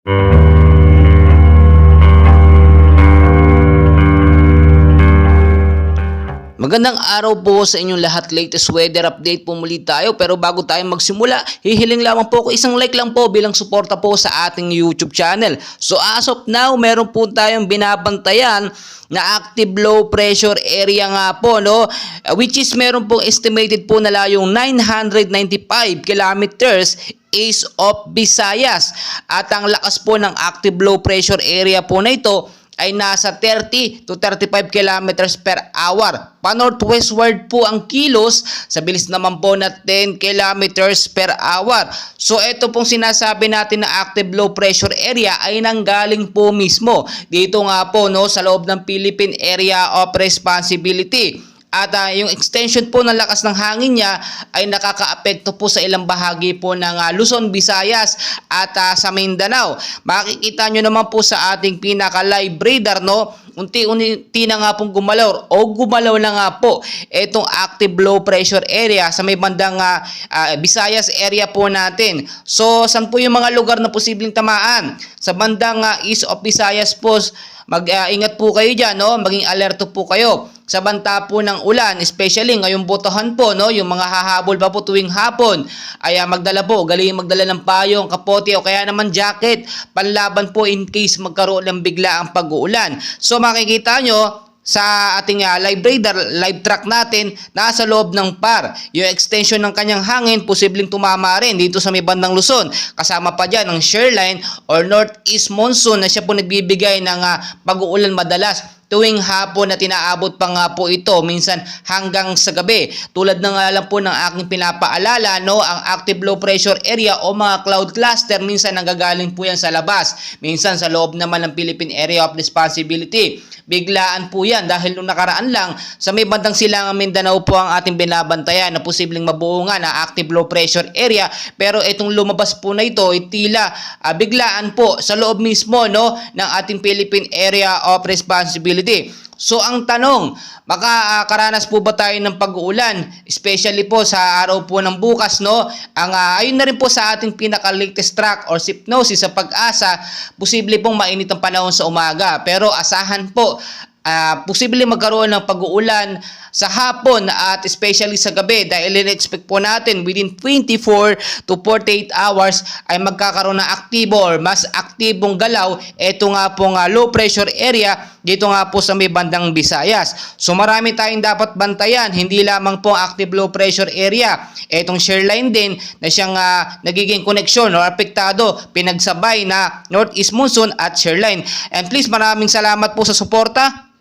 Magandang araw po sa inyong lahat. Latest weather update po muli tayo. Pero bago tayo magsimula, hihiling lamang po ko isang like lang po bilang suporta po sa ating YouTube channel. So as of now, meron po tayong binabantayan na active low pressure area nga po, no? Which is meron pong estimated po na layong 995 kilometers east of Visayas. At ang lakas po ng active low pressure area po na ito ay nasa 30 to 35 kilometers per hour. Pa-northwestward po ang kilos sa bilis naman po na 10 kilometers per hour. So ito pong sinasabi natin na active low pressure area ay nanggaling po mismo dito nga po, no, sa loob ng Philippine Area of Responsibility. At yung extension po ng lakas ng hangin niya ay nakakaapekto po sa ilang bahagi po ng Luzon, Visayas at sa Mindanao. Makikita nyo naman po sa ating pinaka-live radar, no? Unti-unti na nga pong gumalaw o gumalaw na nga po itong active low pressure area sa may bandang Visayas area po natin. So, saan po yung mga lugar na posibleng tamaan? Sa bandang east of Visayas po, mag-ingat po kayo dyan, no? Maging alerto po kayo sa banta po ng ulan, especially ngayong botohan po, no? Yung mga hahabol pa po tuwing hapon ay magdala po, galing magdala ng payong, kapote o kaya naman jacket, panlaban po in case magkaroon ng bigla ang pag-uulan. So makikita nyo sa ating live radar, live track natin, nasa loob ng PAR. Yung extension ng kanyang hangin, posibleng tumama rin dito sa may bandang Luzon. Kasama pa dyan ang shearline or northeast monsoon na siya po nagbibigay ng pag-uulan madalas tuwing hapon na tinaabot pa nga po ito, minsan hanggang sa gabi. Tulad na nga lang po ng aking pinapaalala, no, ang active low pressure area o mga cloud cluster, minsan nanggagaling po yan sa labas. Minsan sa loob naman ng Philippine Area of Responsibility. Biglaan po yan dahil nung nakaraan lang sa may bandang Silangang Mindanao po ang ating binabantayan na posibleng mabuo nga na active low pressure area, pero itong lumabas po na ito ay tila biglaan po sa loob mismo, no, ng ating Philippine Area of Responsibility. So ang tanong, makakaranas po ba tayo ng pag-uulan, especially po sa araw po ng bukas, no? Ayun na rin po sa ating pinaka-latest track or hypnosis sa Pag-asa, posible pong mainit ang panahon sa umaga, pero asahan po posible magkaroon ng pag-uulan sa hapon at especially sa gabi dahil in-expect po natin within 24 to 48 hours ay magkakaroon ng aktibo or mas aktibong galaw ito nga pong low pressure area dito nga po sa may bandang Visayas. So marami tayong dapat bantayan, hindi lamang po active low pressure area, itong shearline din na siyang nagiging koneksyon o apektado, pinagsabay na northeast monsoon at shearline. And please, maraming salamat po sa suporta.